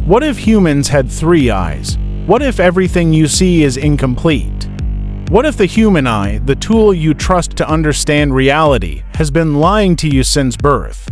What if humans had three eyes? What if everything you see is incomplete? What if the human eye, the tool you trust to understand reality, has been lying to you since birth?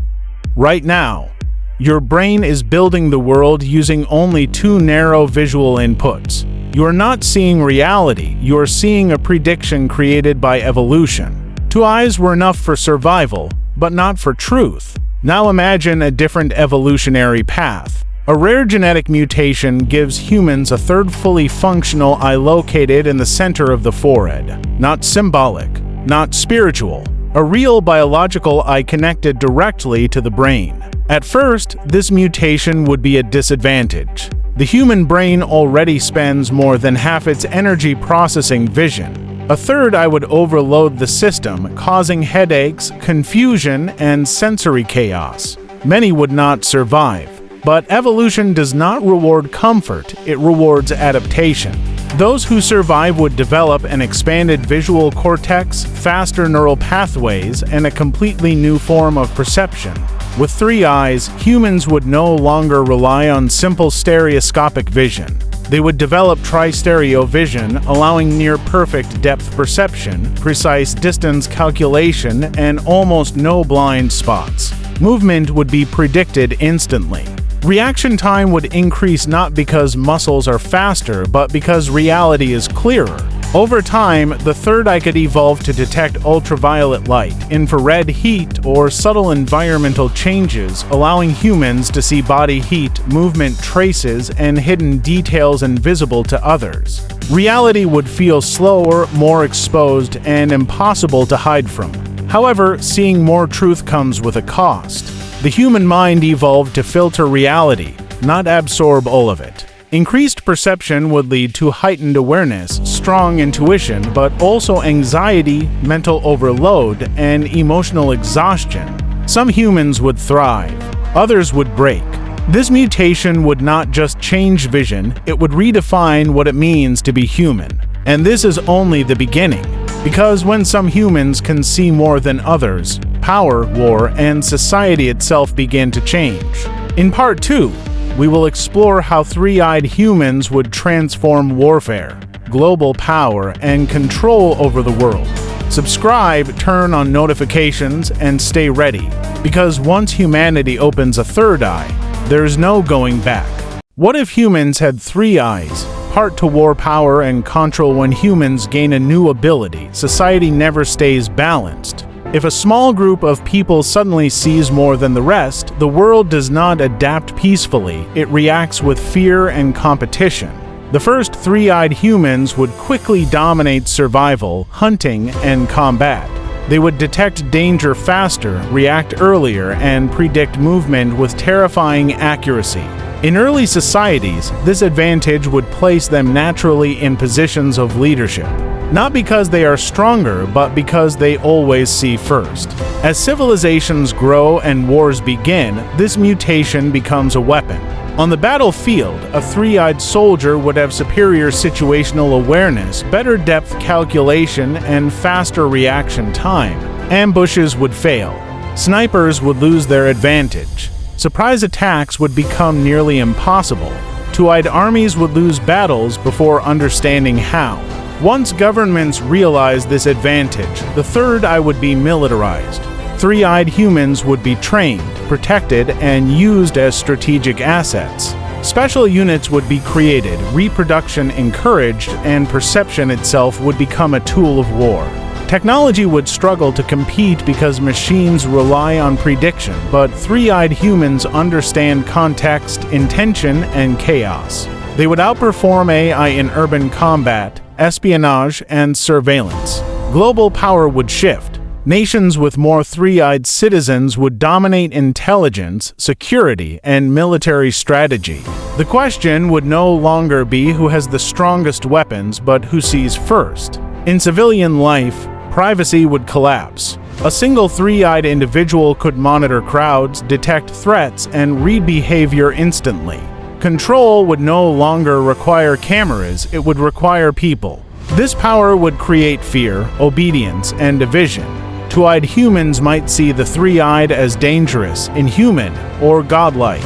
Right now, your brain is building the world using only two narrow visual inputs. You are not seeing reality, you are seeing a prediction created by evolution. Two eyes were enough for survival, but not for truth. Now imagine a different evolutionary path. A rare genetic mutation gives humans a third fully functional eye located in the center of the forehead. Not symbolic, not spiritual. A real biological eye connected directly to the brain. At first, this mutation would be a disadvantage. The human brain already spends more than half its energy processing vision. A third eye would overload the system, causing headaches, confusion, and sensory chaos. Many would not survive. But evolution does not reward comfort, it rewards adaptation. Those who survive would develop an expanded visual cortex, faster neural pathways, and a completely new form of perception. With three eyes, humans would no longer rely on simple stereoscopic vision. They would develop tri-stereo vision, allowing near-perfect depth perception, precise distance calculation, and almost no blind spots. Movement would be predicted instantly. Reaction time would increase not because muscles are faster, but because reality is clearer. Over time, the third eye could evolve to detect ultraviolet light, infrared heat, or subtle environmental changes, allowing humans to see body heat, movement traces, and hidden details invisible to others. Reality would feel slower, more exposed, and impossible to hide from. However, seeing more truth comes with a cost. The human mind evolved to filter reality, not absorb all of it. Increased perception would lead to heightened awareness, strong intuition, but also anxiety, mental overload, and emotional exhaustion. Some humans would thrive, others would break. This mutation would not just change vision, it would redefine what it means to be human. And this is only the beginning. Because when some humans can see more than others, power, war, and society itself begin to change. In Part 2, we will explore how three-eyed humans would transform warfare, global power, and control over the world. Subscribe, turn on notifications, and stay ready, because once humanity opens a third eye, there's no going back. What if humans had three eyes? Part to war, power, and control. When humans gain a new ability, society never stays balanced. If a small group of people suddenly sees more than the rest, the world does not adapt peacefully, it reacts with fear and competition. The first three-eyed humans would quickly dominate survival, hunting, and combat. They would detect danger faster, react earlier, and predict movement with terrifying accuracy. In early societies, this advantage would place them naturally in positions of leadership. Not because they are stronger, but because they always see first. As civilizations grow and wars begin, this mutation becomes a weapon. On the battlefield, a three-eyed soldier would have superior situational awareness, better depth calculation, and faster reaction time. Ambushes would fail. Snipers would lose their advantage. Surprise attacks would become nearly impossible. Two-eyed armies would lose battles before understanding how. Once governments realized this advantage, the third eye would be militarized. Three-eyed humans would be trained, protected, and used as strategic assets. Special units would be created, reproduction encouraged, and perception itself would become a tool of war. Technology would struggle to compete because machines rely on prediction, but three-eyed humans understand context, intention, and chaos. They would outperform AI in urban combat, espionage, and surveillance. Global power would shift. Nations with more three-eyed citizens would dominate intelligence, security, and military strategy. The question would no longer be who has the strongest weapons, but who sees first. In civilian life, privacy would collapse. A single three-eyed individual could monitor crowds, detect threats, and read behavior instantly. Control would no longer require cameras, it would require people. This power would create fear, obedience, and division. Two-eyed humans might see the three-eyed as dangerous, inhuman, or godlike.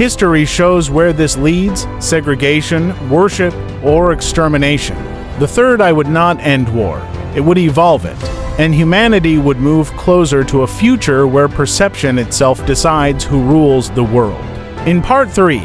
History shows where this leads: segregation, worship, or extermination. The third eye would not end war, it would evolve it, and humanity would move closer to a future where perception itself decides who rules the world. In Part 3,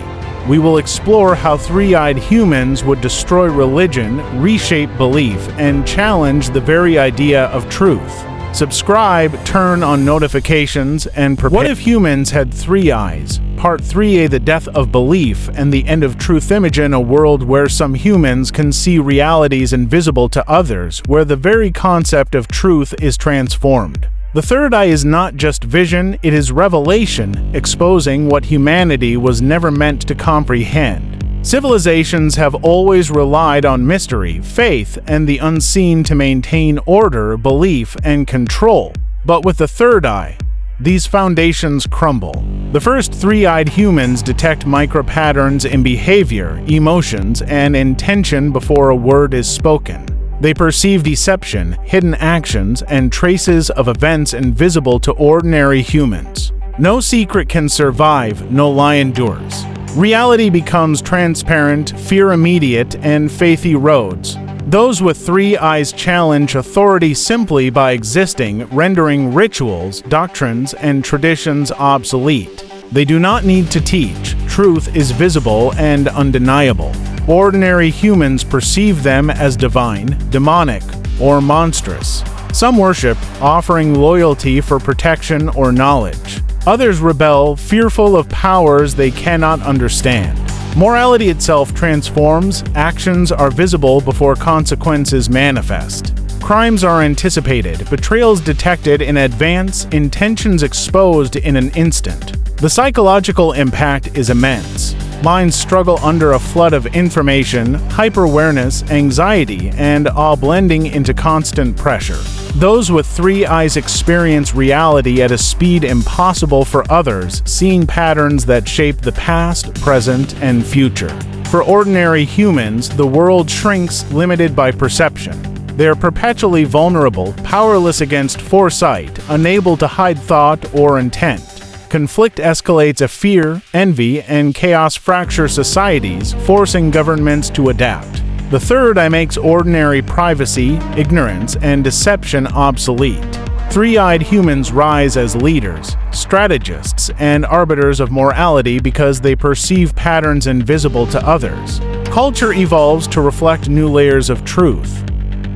we will explore how three-eyed humans would destroy religion, reshape belief, and challenge the very idea of truth. Subscribe, turn on notifications, and prepare. What if humans had three eyes? Part 3a, the death of belief and the end of truth. Imagine a world where some humans can see realities invisible to others, where the very concept of truth is transformed. The third eye is not just vision, it is revelation, exposing what humanity was never meant to comprehend. Civilizations have always relied on mystery, faith, and the unseen to maintain order, belief, and control. But with the third eye, these foundations crumble. The first three-eyed humans detect micro-patterns in behavior, emotions, and intention before a word is spoken. They perceive deception, hidden actions, and traces of events invisible to ordinary humans. No secret can survive, no lie endures. Reality becomes transparent, fear immediate, and faith erodes. Those with three eyes challenge authority simply by existing, rendering rituals, doctrines, and traditions obsolete. They do not need to teach. Truth is visible and undeniable. Ordinary humans perceive them as divine, demonic, or monstrous. Some worship, offering loyalty for protection or knowledge. Others rebel, fearful of powers they cannot understand. Morality itself transforms, actions are visible before consequences manifest. Crimes are anticipated, betrayals detected in advance, intentions exposed in an instant. The psychological impact is immense. Minds struggle under a flood of information, hyper-awareness, anxiety, and awe blending into constant pressure. Those with three eyes experience reality at a speed impossible for others, seeing patterns that shape the past, present, and future. For ordinary humans, the world shrinks, limited by perception. They are perpetually vulnerable, powerless against foresight, unable to hide thought or intent. Conflict escalates as fear, envy, and chaos fracture societies, forcing governments to adapt. The third eye makes ordinary privacy, ignorance, and deception obsolete. Three-eyed humans rise as leaders, strategists, and arbiters of morality because they perceive patterns invisible to others. Culture evolves to reflect new layers of truth.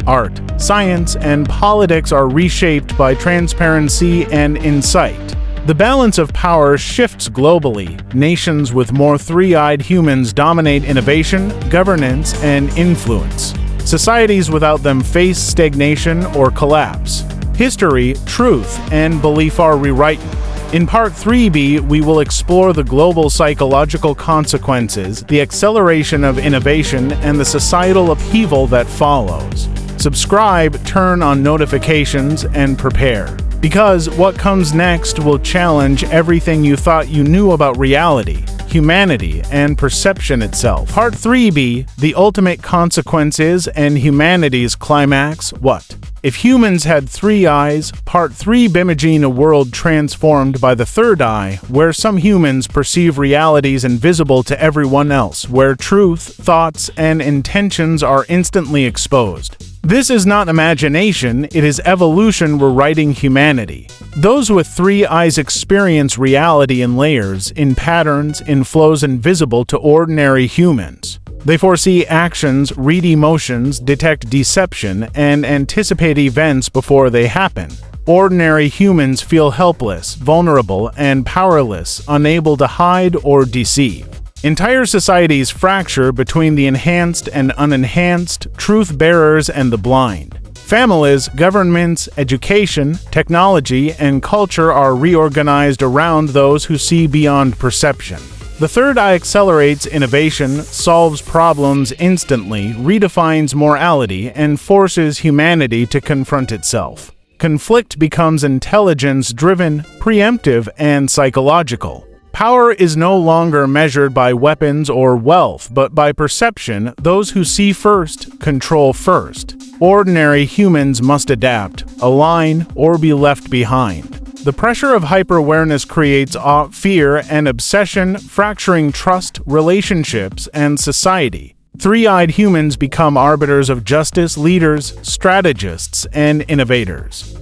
Art, science, and politics are reshaped by transparency and insight. The balance of power shifts globally. Nations with more three-eyed humans dominate innovation, governance, and influence. Societies without them face stagnation or collapse. History, truth, and belief are rewritten. In Part 3b, we will explore the global psychological consequences, the acceleration of innovation, and the societal upheaval that follows. Subscribe, turn on notifications, and prepare. Because what comes next will challenge everything you thought you knew about reality, humanity, and perception itself. Part 3b, the ultimate consequences and humanity's climax. What if humans had three eyes? Part 3b, imagine a world transformed by the third eye, where some humans perceive realities invisible to everyone else, where truth, thoughts, and intentions are instantly exposed. This is not imagination, it is evolution rewriting humanity. Those with three eyes experience reality in layers, in patterns, in flows invisible to ordinary humans. They foresee actions, read emotions, detect deception, and anticipate events before they happen. Ordinary humans feel helpless, vulnerable, and powerless, unable to hide or deceive. Entire societies fracture between the enhanced and unenhanced, truth-bearers and the blind. Families, governments, education, technology, and culture are reorganized around those who see beyond perception. The third eye accelerates innovation, solves problems instantly, redefines morality, and forces humanity to confront itself. Conflict becomes intelligence-driven, preemptive, and psychological. Power is no longer measured by weapons or wealth, but by perception. Those who see first, control first. Ordinary humans must adapt, align, or be left behind. The pressure of hyper-awareness creates awe, fear, and obsession, fracturing trust, relationships, and society. Three-eyed humans become arbiters of justice, leaders, strategists, and innovators.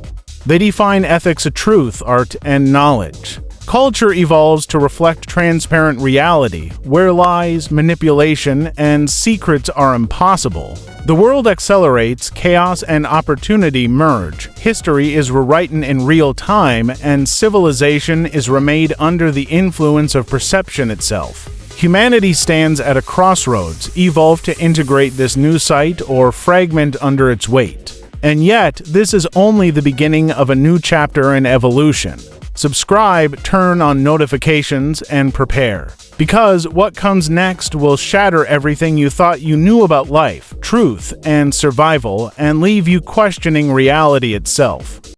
They define ethics of truth, art, and knowledge. Culture evolves to reflect transparent reality, where lies, manipulation, and secrets are impossible. The world accelerates, chaos and opportunity merge, history is rewritten in real time, and civilization is remade under the influence of perception itself. Humanity stands at a crossroads, evolve to integrate this new sight or fragment under its weight. And yet, this is only the beginning of a new chapter in evolution. Subscribe, turn on notifications, and prepare. Because what comes next will shatter everything you thought you knew about life, truth, and survival, and leave you questioning reality itself.